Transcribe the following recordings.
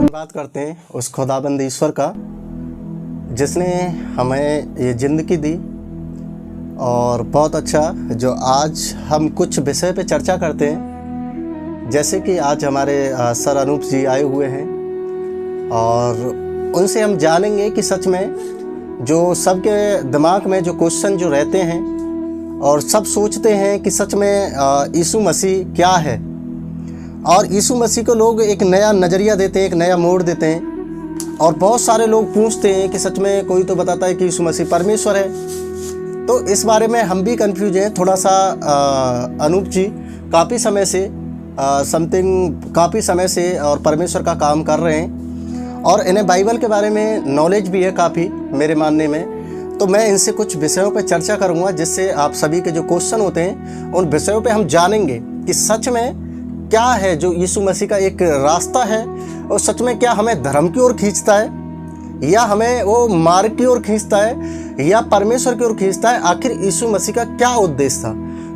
बात करते हैं उस खुदाबंद ईश्वर का जिसने हमें ये ज़िंदगी दी। और बहुत अच्छा जो आज हम कुछ विषय पे चर्चा करते हैं, जैसे कि आज हमारे सर अनूप जी आए हुए हैं और उनसे हम जानेंगे कि सच में जो सबके दिमाग में जो क्वेश्चन जो रहते हैं और सब सोचते हैं कि सच में यीशु मसीह क्या है, और यीशु मसीह को लोग एक नया नज़रिया देते हैं, एक नया मोड़ देते हैं। और बहुत सारे लोग पूछते हैं कि सच में कोई तो बताता है कि यीशु मसीह परमेश्वर है। तो इस बारे में हम भी कंफ्यूज हैं थोड़ा सा। अनूप जी काफ़ी समय से और परमेश्वर का काम कर रहे हैं और इन्हें बाइबल के बारे में नॉलेज भी है काफ़ी मेरे मानने में। तो मैं इनसे कुछ विषयों पर चर्चा करूँगा जिससे आप सभी के जो क्वेश्चन होते हैं उन विषयों पर हम जानेंगे कि सच में क्या है जो यीशु मसीह का एक रास्ता है, और सच में क्या हमें धर्म की ओर खींचता है या हमें वो मार्ग की ओर खींचता है या परमेश्वर की ओर खींचता है। आखिर यीशु मसीह का क्या उद्देश्य था,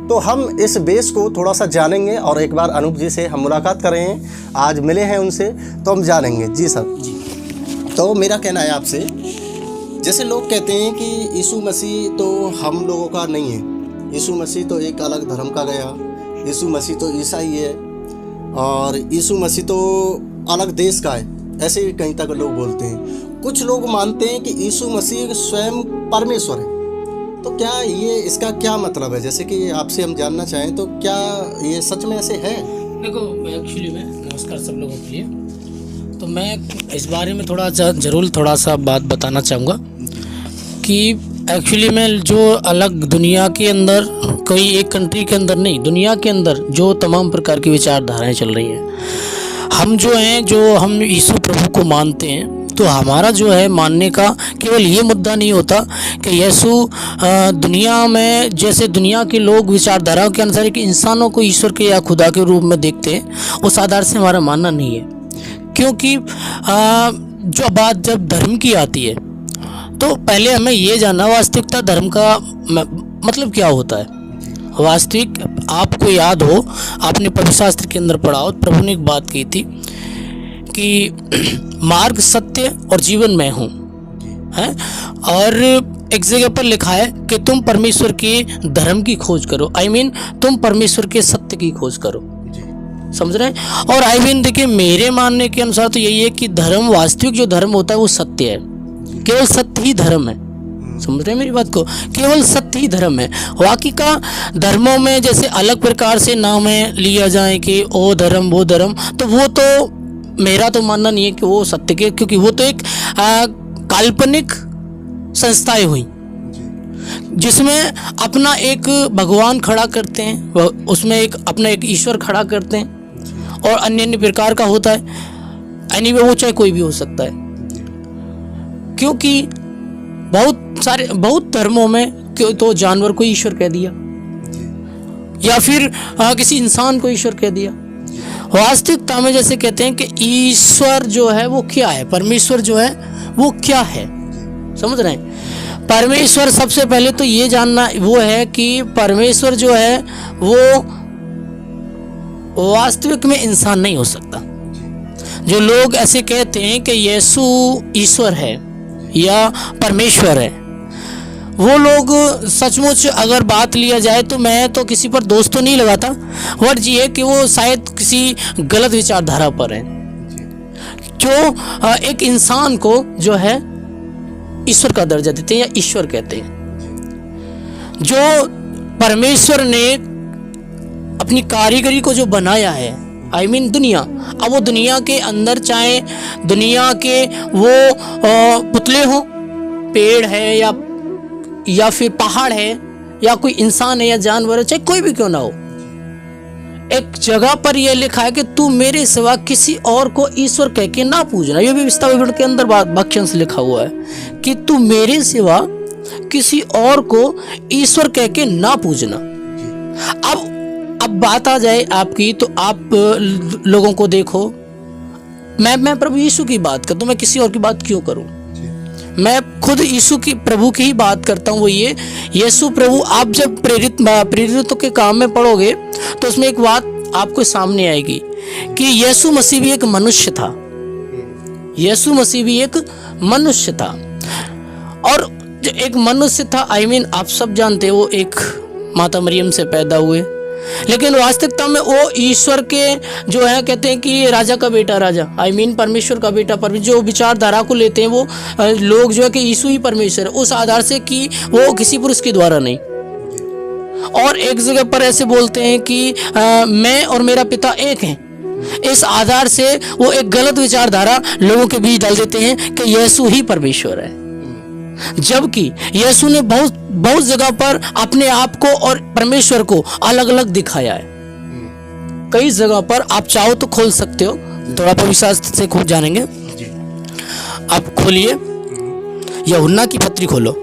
तो हम इस बेस को थोड़ा सा जानेंगे। और एक बार अनूप जी से हम मुलाकात कर रहे हैं, आज मिले हैं उनसे तो हम जानेंगे। जी सर जी। तो मेरा कहना है आपसे, जैसे लोग कहते हैं कि यीशु मसीह तो हम लोगों का नहीं है, यीशु मसीह तो एक अलग धर्म का गया, यीशु मसीह तो ईसाई है और यीशु मसीह तो अलग देश का है, ऐसे ही कहीं तक लोग बोलते हैं। कुछ लोग मानते हैं कि यीशु मसीह स्वयं परमेश्वर है। तो क्या ये इसका क्या मतलब है, जैसे कि आपसे हम जानना चाहें तो क्या ये सच में ऐसे है? देखो, एक्चुअली में नमस्कार सब लोगों के लिए। तो मैं इस बारे में थोड़ा सा बात बताना चाहूँगा कि एक्चुअली में जो अलग दुनिया के अंदर, कोई एक कंट्री के अंदर नहीं, दुनिया के अंदर जो तमाम प्रकार की विचारधाराएं चल रही हैं, हम जो हैं, जो हम यीशु प्रभु को मानते हैं, तो हमारा जो है मानने का केवल ये मुद्दा नहीं होता कि यीशु दुनिया में, जैसे दुनिया के लोग विचारधाराओं के अनुसार कि इंसानों को ईश्वर के या खुदा के रूप में देखते हैं, उस आधार से हमारा मानना नहीं है। क्योंकि जो बात जब धर्म की आती है तो पहले हमें ये जानना वास्तविकता धर्म का मतलब क्या होता है। वास्तविक, आपको याद हो, आपने पवित्र शास्त्र के अंदर पढ़ा हो, प्रभु ने एक बात की थी कि मार्ग, सत्य और जीवन मैं हूँ, है। और एक जगह पर लिखा है कि तुम परमेश्वर के धर्म की खोज करो, तुम परमेश्वर के सत्य की खोज करो। समझ रहे हैं? और देखिए, मेरे मानने के अनुसार तो यही है कि धर्म, वास्तविक जो धर्म होता है वो सत्य है, केवल सत्य ही धर्म है। समझ रहे हैं मेरी बात को? केवल सत्य ही धर्म है। बाकी का धर्मों में जैसे अलग प्रकार से नाम है लिया जाए कि ओ धर्म वो धर्म, तो वो तो मेरा तो मानना नहीं है कि वो सत्य के, क्योंकि वो तो एक काल्पनिक संस्थाएं हुई जिसमें अपना एक भगवान खड़ा करते हैं, उसमें एक अपना एक ईश्वर खड़ा करते हैं और अन्य अन्य प्रकार का होता है। एनीवे वो चाहे कोई भी हो सकता है, क्योंकि बहुत धर्मों में तो जानवर को ईश्वर कह दिया या फिर किसी इंसान को ईश्वर कह दिया। वास्तविकता में जैसे कहते हैं कि ईश्वर जो है वो क्या है, परमेश्वर जो है वो क्या है। समझ रहे हैं? परमेश्वर, सबसे पहले तो ये जानना वो है कि परमेश्वर जो है वो वास्तविक में इंसान नहीं हो सकता। जो लोग ऐसे कहते हैं कि यीशु ईश्वर है या परमेश्वर है, वो लोग सचमुच अगर बात लिया जाए तो मैं तो किसी पर दोष तो नहीं लगाता, वर्ड ये है कि वो शायद किसी गलत विचारधारा पर है, जो एक इंसान को जो है ईश्वर का दर्जा देते हैं या ईश्वर कहते हैं। जो परमेश्वर ने अपनी कारीगरी को जो बनाया है, दुनिया, अब वो दुनिया के अंदर चाहे दुनिया के वो पुतले हो, पेड़ है या फिर पहाड़ है या कोई इंसान है या जानवर है, चाहे कोई भी क्यों ना हो, एक जगह पर यह लिखा है कि तू मेरे सिवा किसी और को ईश्वर कह के ना पूजना। ये भी विस्तार विवरण के अंदर वाक्यांश लिखा हुआ है कि तू मेरे सिवा किसी और को ईश्वर कह के ना पूजना। अब बात आ जाए आपकी, तो आप लोगों को देखो, मैं प्रभु यीशु की बात करता हूँ, मैं किसी और की बात क्यों करूँ? मैं खुद यीशु की प्रभु की ही बात करता हूँ। वो ये यीशु प्रभु, आप जब प्रेरितों के काम में पढ़ोगे तो उसमें एक बात आपको सामने आएगी कि यीशु मसीह भी एक मनुष्य था, यीशु मसीह भी एक मनुष्य था। और जो एक मनुष्य था, आप सब जानते हो, वो एक माता मरियम से पैदा हुए, लेकिन वास्तविकता में वो ईश्वर के जो है, कहते हैं कि राजा का बेटा, राजा परमेश्वर का बेटा, पर जो विचारधारा को लेते हैं वो लोग जो है कि यीशु ही परमेश्वर है, उस आधार से कि वो किसी पुरुष के द्वारा नहीं। और एक जगह पर ऐसे बोलते हैं कि मैं और मेरा पिता एक हैं। इस आधार से वो एक गलत विचारधारा लोगों के बीच डाल देते हैं कि यीशु ही परमेश्वर है, जबकि यीशु ने बहुत जगह पर अपने आप को और परमेश्वर को अलग अलग दिखाया है। कई जगह पर आप चाहो तो खोल सकते हो, थोड़ा पवित्र शास्त्र से खूब जानेंगे। आप खोलिए, यूहन्ना की पत्री खोलो।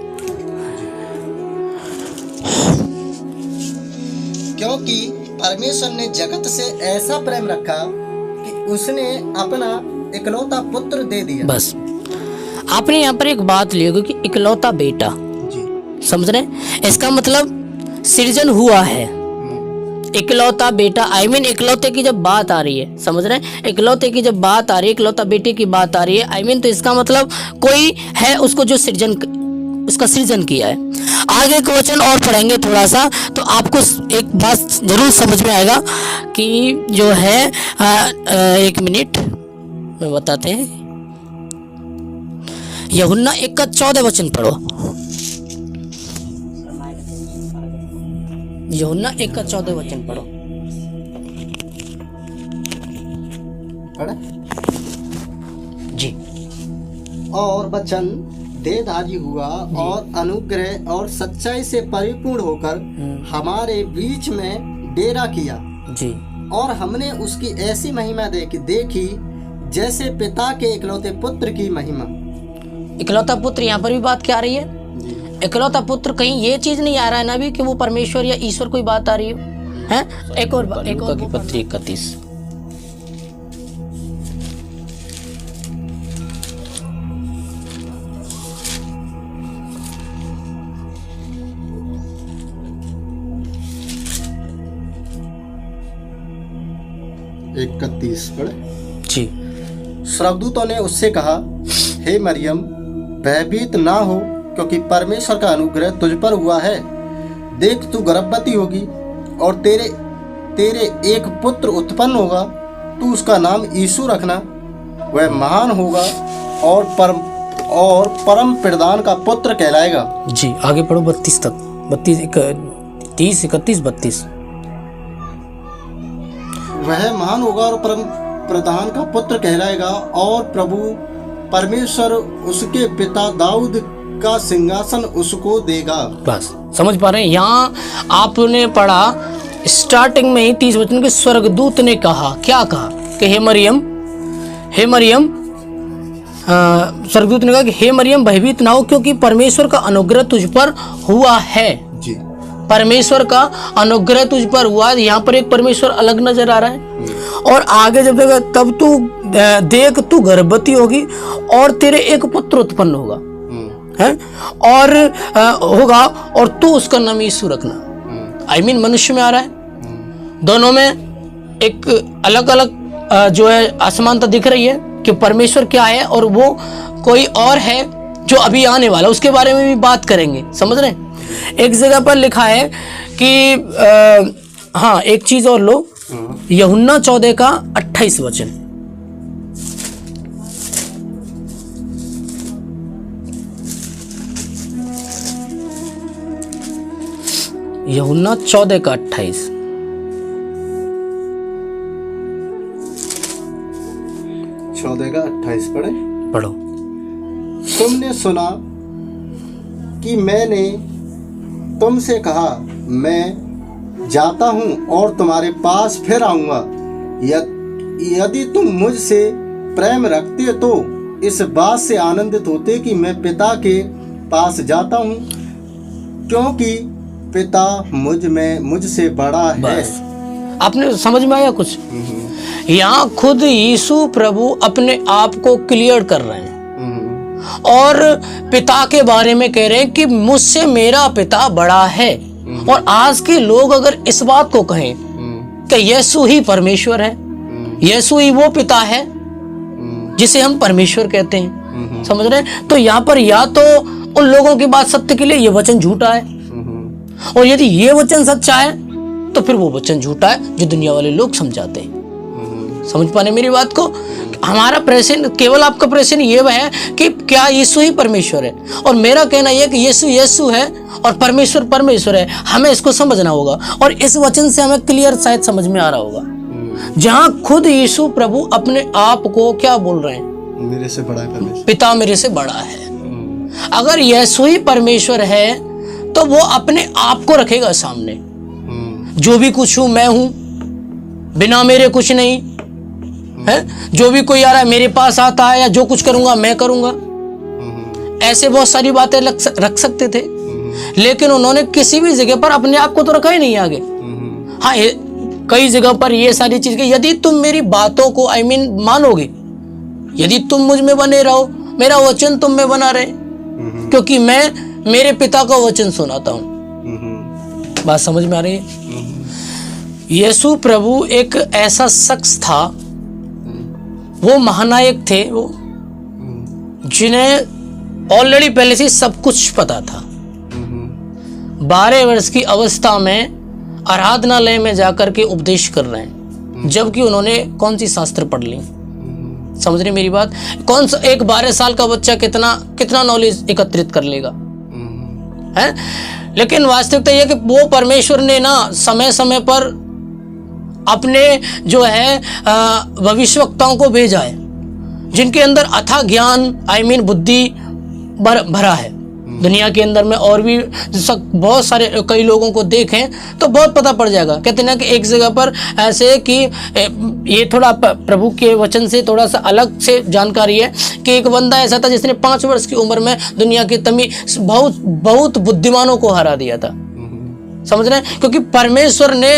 क्योंकि परमेश्वर ने जगत से ऐसा प्रेम रखा कि उसने अपना इकलौता पुत्र दे दिया। बस आपने यहाँ पर एक बात ली होगी कि इकलौता बेटा जी। समझ रहे हैं? इसका मतलब सृजन हुआ है, इकलौता बेटा। इकलौते की जब बात आ रही है, समझ रहे हैं, इकलौते की जब बात आ रही है, इकलौता बेटे की बात आ रही है, तो इसका मतलब कोई है उसको जो उसका सृजन किया है। आगे का वचन और पढ़ेंगे थोड़ा सा, तो आपको एक बात जरूर समझ में आएगा कि जो है एक मिनट में बताते हैं। यूहन्ना 1:14 वचन पढ़ो। यूहन्ना 1:14 वचन पढ़ो। पढ़े जी। और वचन देहधारी हुआ और अनुग्रह और सच्चाई से परिपूर्ण होकर हमारे बीच में डेरा किया जी। और हमने उसकी ऐसी महिमा देखी जैसे पिता के इकलौते पुत्र की महिमा। इकलौता पुत्र, यहाँ पर भी बात क्या आ रही है? इकलौता पुत्र, कहीं ये चीज नहीं आ रहा है ना भी कि वो परमेश्वर या ईश्वर कोई बात आ रही है? एक और की पत्री 31। पढ़े जी। स्वर्गदूतों ने उससे कहा, हे मरियम, भयभीत ना हो, क्योंकि परमेश्वर का अनुग्रह तुझ पर हुआ है। देख, तू गर्भवती होगी और तेरे एक पुत्र उत्पन्न होगा। तू उसका नाम यीशु रखना। वह महान होगा और परम प्रधान का पुत्र कहलाएगा। जी, आगे पढ़ो 32 तक। 30, 31, 32। वह महान होगा और परम प्रधान का पुत्र कहलाएगा, और प्रभु परमेश्वर उसके पिता दाऊद का सिंहासन उसको देगा। बस समझ पा रहे हैं? यहाँ आपने पढ़ा स्टार्टिंग में ही 30 वचन के, स्वर्गदूत ने कहा, क्या कहा कि हे मरियम, स्वर्गदूत ने कहा कि हे मरियम, भयभीत ना हो, क्योंकि परमेश्वर का अनुग्रह तुझ पर हुआ है। जी। परमेश्वर का अनुग्रह तुझ पर हुआ। यहाँ पर एक परमेश्वर अलग नजर आ रहा है। और आगे जब देखा, तब तू देख, तू गर्भवती होगी और तेरे एक पुत्र उत्पन्न होगा, है, और होगा, और तू उसका नाम यीशु रखना। मनुष्य में आ रहा है। दोनों में एक अलग अलग जो है असमानता दिख रही है कि परमेश्वर क्या है और वो कोई और है जो अभी आने वाला, उसके बारे में भी बात करेंगे। समझ रहे हैं? एक जगह पर लिखा है कि हाँ, एक चीज और लो, यूहन्ना 14:28 वचन। यूहन्ना 14:28। पढ़ो। तुमने सुना कि मैंने तुमसे कहा, मैं जाता हूँ और तुम्हारे पास फिर आऊँगा। यदि तुम मुझसे प्रेम रखते तो इस बात से आनंदित होते कि मैं पिता के पास जाता हूँ, क्योंकि पिता मुझसे बड़ा है। आपने समझ में आया कुछ? यहाँ खुद यीशु प्रभु अपने आप को क्लियर कर रहे हैं और पिता के बारे में कह रहे हैं कि मुझसे मेरा पिता बड़ा है। और आज के लोग अगर इस बात को कहें कि यीशु ही परमेश्वर है यीशु ही वो पिता है जिसे हम परमेश्वर कहते हैं। समझ रहे हैं? तो यहाँ पर या तो उन लोगों की बात सत्य के लिए ये वचन झूठा है, और यदि ये वचन सच्चा है तो फिर वो वचन झूठा है जो दुनिया वाले लोग समझाते हैं। समझ पाने मेरी बात को? हमारा प्रश्न, केवल आपका प्रश्न ये है कि क्या यीशु ही परमेश्वर है, और मेरा कहना यह कि यीशु यीशु है और परमेश्वर परमेश्वर है। हमें इसको समझना होगा, और इस वचन से हमें क्लियर शायद समझ में आ रहा होगा, जहां खुद यीशु प्रभु अपने आप को क्या बोल रहे हैं, मेरे से बड़ा है, पिता मेरे से बड़ा है। अगर यीशु ही परमेश्वर है तो वो अपने आप को रखेगा सामने, जो भी कुछ हूं मैं हूं, बिना मेरे कुछ नहीं है। जो भी कोई आ रहा है मेरे पास आता है, या जो कुछ करूंगा मैं करूंगा, ऐसे बहुत सारी बातें रख सकते थे, लेकिन उन्होंने किसी भी जगह पर अपने आप को तो रखा ही नहीं आगे। हाँ, कई जगह पर ये सारी चीजें, यदि तुम मेरी बातों को मानोगे, यदि तुम मुझ में बने रहो, मेरा वचन तुम में बना रहे, क्योंकि मैं मेरे पिता का वचन सुनाता हूं। बात समझ में आ रही है? यीशु प्रभु एक ऐसा शख्स था, वो महानायक थे, वो जिन्हें ऑलरेडी पहले से सब कुछ पता था। 12 वर्ष की अवस्था में आराधनालय में जाकर के उपदेश कर रहे हैं, जबकि उन्होंने कौन सी शास्त्र पढ़ ली? समझ रहे मेरी बात? कौन सा एक 12 साल का बच्चा कितना नॉलेज एकत्रित कर लेगा, है? लेकिन वास्तविकता यह कि वो परमेश्वर ने ना समय समय पर अपने जो है भविष्यवक्ताओं को भेजा है, जिनके अंदर अथाह ज्ञान बुद्धि भरा है। दुनिया के अंदर में और भी बहुत सारे कई लोगों को देखें तो बहुत पता पड़ जाएगा। कहते हैं कि एक जगह पर ऐसे कि ये थोड़ा प्रभु के वचन से थोड़ा सा अलग से जानकारी है कि एक बंदा ऐसा था जिसने 5 वर्ष की उम्र में दुनिया की बहुत बुद्धिमानों को हरा दिया था। समझ रहे हैं? क्योंकि परमेश्वर ने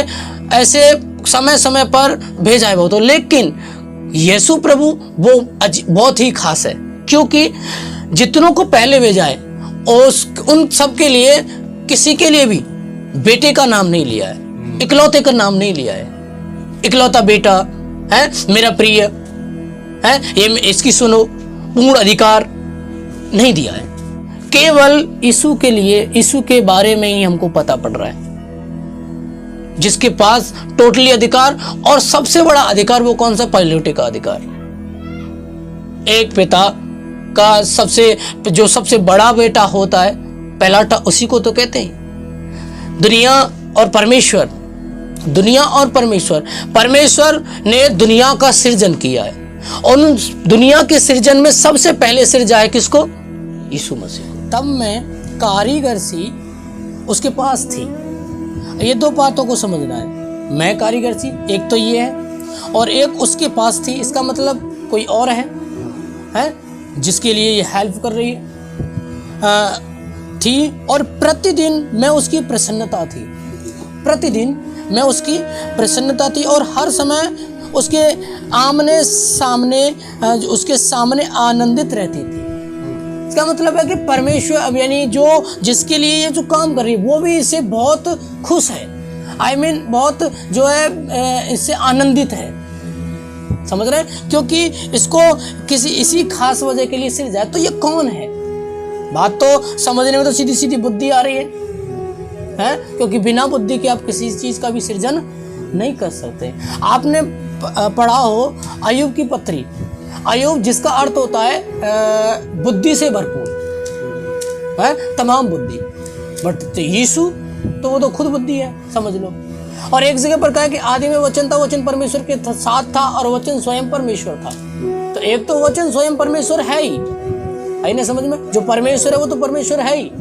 ऐसे समय समय पर भेजा है बहुत। लेकिन यीशु प्रभु वो बहुत ही खास है, क्योंकि जितनों को पहले भेजा है उन सब के लिए किसी के लिए भी बेटे का नाम नहीं लिया है, इकलौते का नाम नहीं लिया है। इकलौता बेटा है, मेरा प्रिय है, ये इसकी सुनो, पूर्ण अधिकार नहीं दिया है। केवल यीशु के लिए, यीशु के बारे में ही हमको पता पड़ रहा है, जिसके पास टोटली अधिकार, और सबसे बड़ा अधिकार वो कौन सा? पैलेटिक का अधिकार। एक पिता का सबसे बड़ा बेटा होता है पैलाटा, उसी को तो कहते हैं। दुनिया और परमेश्वर, परमेश्वर ने दुनिया का सृजन किया है, और उन दुनिया के सृजन में सबसे पहले सृजा है किसको? यीशु मसीह। तब में कारीगर सी उसके पास थी। ये 2 बातों को समझना है। मैं कारीगर सी, एक तो ये है, और एक उसके पास थी। इसका मतलब कोई और है जिसके लिए ये हेल्प कर रही थी, और प्रतिदिन मैं उसकी प्रसन्नता थी। प्रतिदिन मैं उसकी प्रसन्नता थी, और हर समय उसके उसके सामने आनंदित रहती थी। इसका मतलब है कि परमेश्वर यानी जो जिसके लिए ये जो काम कर रही है वो भी इससे बहुत खुश है, बहुत जो है इससे आनंदित है। समझ रहे हैं? क्योंकि इसको इसी खास वजह के लिए सृजा। तो ये कौन है? बात तो समझने में तो सीधी सीधी बुद्धि आ रही है, क्योंकि बिना बुद्धि के आप किसी चीज का भी सृजन नहीं कर सकते। आपने पढ़ा हो अय्यूब की पत्री, अय्यूब जिसका अर्थ होता है बुद्धि से भरपूर है, तमाम बुद्धि। बट यीशु तो वो तो खुद बुद्धि है, समझ लो। और एक जगह पर कहा कि आदि में वचन था, वचन परमेश्वर के साथ था, और वचन स्वयं परमेश्वर था। तो एक तो वचन स्वयं परमेश्वर है ही, है ना? समझ में? जो परमेश्वर है वो तो परमेश्वर है ही।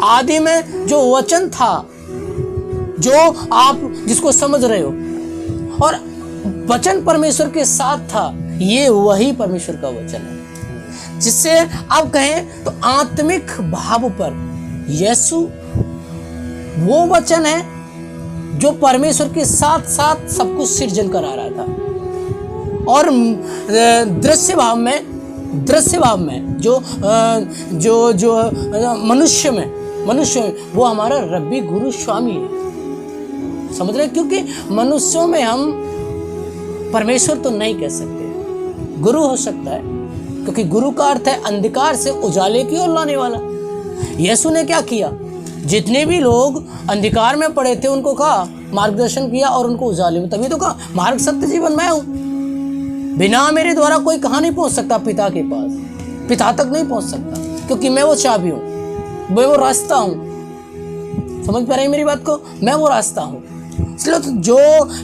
आदि में जो वचन था, जो आप जिसको समझ रहे हो, और वचन परमेश्वर के साथ था, ये वही परमेश्वर का वचन है। जिससे आप कहें तो आत्मिक भाव पर यीशु वो वचन है जो परमेश्वर के साथ साथ सब कुछ सृजन करा रहा था। और दृश्य भाव में जो मनुष्य में वो हमारा रब्बी गुरु स्वामी है। समझ रहे? क्योंकि मनुष्यों में हम परमेश्वर तो नहीं कह सकते, गुरु हो सकता है, क्योंकि गुरु का अर्थ है अंधकार से उजाले की ओर लाने वाला। यीशु ने क्या किया? जितने भी लोग अंधकार में पड़े थे उनको कहा, मार्गदर्शन किया और उनको उजाले में, तभी तो कहा मार्ग सत्य जीवन मैं हूं, बिना मेरे द्वारा कोई कहां नहीं पहुंच सकता पिता के पास, पिता तक नहीं पहुंच सकता, क्योंकि मैं वो चाबी हूं, मैं वो रास्ता हूं। समझ पा रहे हैं मेरी बात को? मैं वो रास्ता हूं। इसलिए तो जो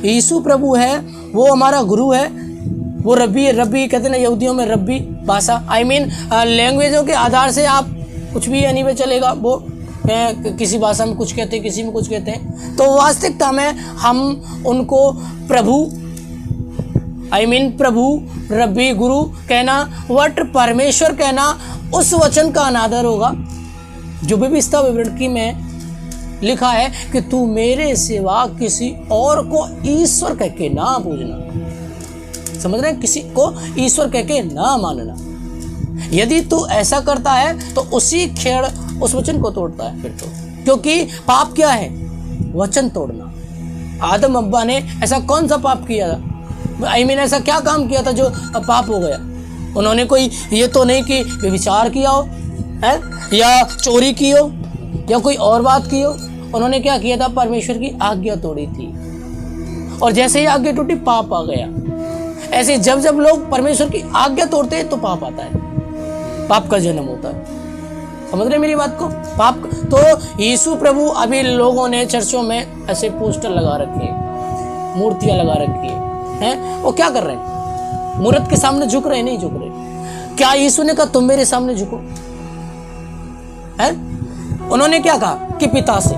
यीशु प्रभु है वो हमारा गुरु है, वो रब्बी, रब्बी कहते हैं ना यहूदियों में, रब्बी भाषा, आई मीन लैंग्वेजों के आधार से आप कुछ भी एनीवे चलेगा, वो किसी भाषा में कुछ कहते हैं, किसी में कुछ कहते हैं। तो वास्तविकता में हम उनको प्रभु, आई मीन प्रभु, रब्बी, गुरु कहना, वट परमेश्वर कहना, उस वचन का अनादर होगा जो व्यवस्था विवरण में लिखा है कि तू मेरे सिवा किसी और को ईश्वर कह के ना पूजना। समझ रहे हैं? किसी को ईश्वर कह के ना मानना। यदि तू ऐसा करता है तो उसी क्षण उस वचन को तोड़ता है फिर तो, क्योंकि पाप क्या है? वचन तोड़ना। आदम अब्बा ने ऐसा कौन सा पाप किया था? आई मीन ऐसा क्या काम किया था जो पाप हो गया? उन्होंने कोई ये तो नहीं कि व्यभिचार किया हो है, या चोरी की हो, या कोई और बात की हो। उन्होंने क्या किया था? परमेश्वर की आज्ञा तोड़ी थी, और जैसे ही आज्ञा टूटी पाप आ गया। ऐसे जब जब लोग परमेश्वर की आज्ञा तोड़ते हैं तो पाप आता है, पाप का जन्म होता है। समझ रहे मेरी बात को? पाप तो यीशु प्रभु, अभी लोगों ने चर्चों में ऐसे पोस्टर लगा रखे हैं, मूर्तियां लगा रखी हैं, वो क्या कर रहे हैं? मूर्त के सामने झुक रहे? नहीं झुक रहे। क्या यीशु ने कहा तुम मेरे सामने झुको? है? उन्होंने क्या कहा कि पिता से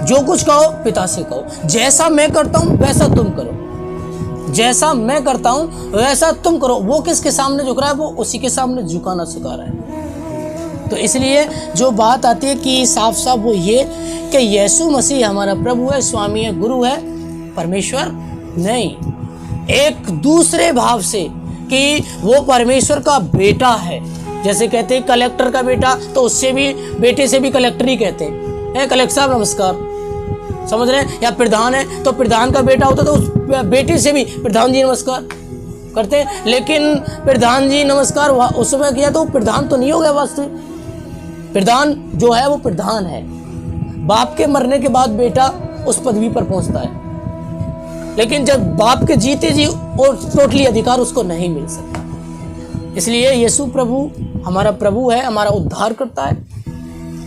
जो कुछ कहो पिता से कहो, जैसा मैं करता हूं वैसा तुम करो, जैसा मैं करता हूं वैसा तुम करो। वो किसके सामने झुक रहा है? वो उसी के सामने झुकाना सिखा रहा है। तो इसलिए जो बात आती है कि साफ साफ वो ये कि यीशु मसीह हमारा प्रभु है, स्वामी है, गुरु है, परमेश्वर नहीं। एक दूसरे भाव से कि वो परमेश्वर का बेटा है, जैसे कहते हैं कलेक्टर का बेटा, तो उससे भी बेटे से भी कलेक्टर ही कहते हैं, कलेक्टर साहब नमस्कार। समझ रहे हैं? या प्रधान है तो प्रधान का बेटा होता तो उस बेटे से भी प्रधान जी नमस्कार करते हैं। लेकिन प्रधान जी नमस्कार उस समय किया तो प्रधान तो नहीं हो गया वास्तविक। प्रधान जो है वो प्रधान है। बाप के मरने के बाद बेटा उस पदवी पर पहुंचता है, लेकिन जब बाप के जीते जी और टोटली अधिकार उसको नहीं मिल सकता। इसलिए यीशु प्रभु हमारा प्रभु है, हमारा उद्धार करता है,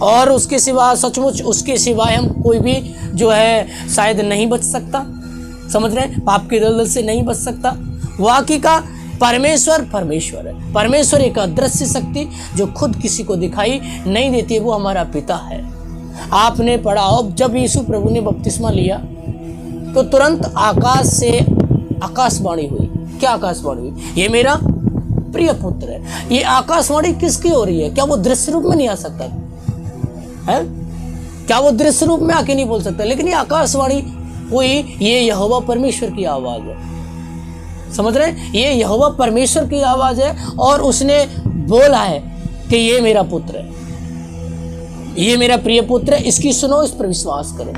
और उसके सिवा सचमुच उसके सिवाय हम कोई भी जो है शायद नहीं बच सकता। समझ रहे हैं? पाप के दलदल से नहीं बच सकता। वाकई का परमेश्वर परमेश्वर है। परमेश्वर एक अदृश्य शक्ति जो खुद किसी को दिखाई नहीं देती है, वो हमारा पिता है। आपने पढ़ा हो जब यीशु प्रभु ने बपतिस्मा लिया तो तुरंत आकाश से आकाशवाणी हुई। क्या आकाशवाणी हुई? ये मेरा प्रिय पुत्र है। ये आकाशवाणी किसकी हो रही है? क्या वो दृश्य रूप में नहीं आ सकता है? क्या वो दृश्य रूप में आके नहीं बोल सकता? लेकिन ये आकाशवाणी हुई, ये यहोवा परमेश्वर की आवाज है। समझ रहे हैं? ये यहोवा परमेश्वर की आवाज है, और उसने बोला है कि ये मेरा पुत्र है, ये मेरा प्रिय पुत्र है, इसकी सुनो, इस पर विश्वास करो।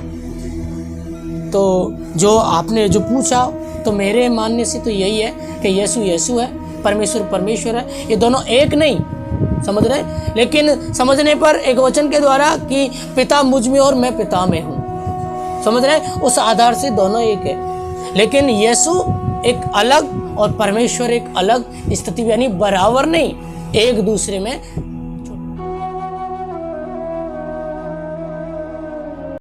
तो जो आपने जो पूछा, तो मेरे मानने से तो यही है कि यीशु यीशु है, परमेश्वर परमेश्वर है। ये दोनों एक नहीं, समझ रहे? लेकिन समझने पर एक वचन के द्वारा कि पिता मुझ में और मैं पिता में हूँ, समझ रहे? उस आधार से दोनों एक है। लेकिन यीशु एक अलग और परमेश्वर एक अलग स्थिति, यानी बराबर नहीं, एक दूसरे में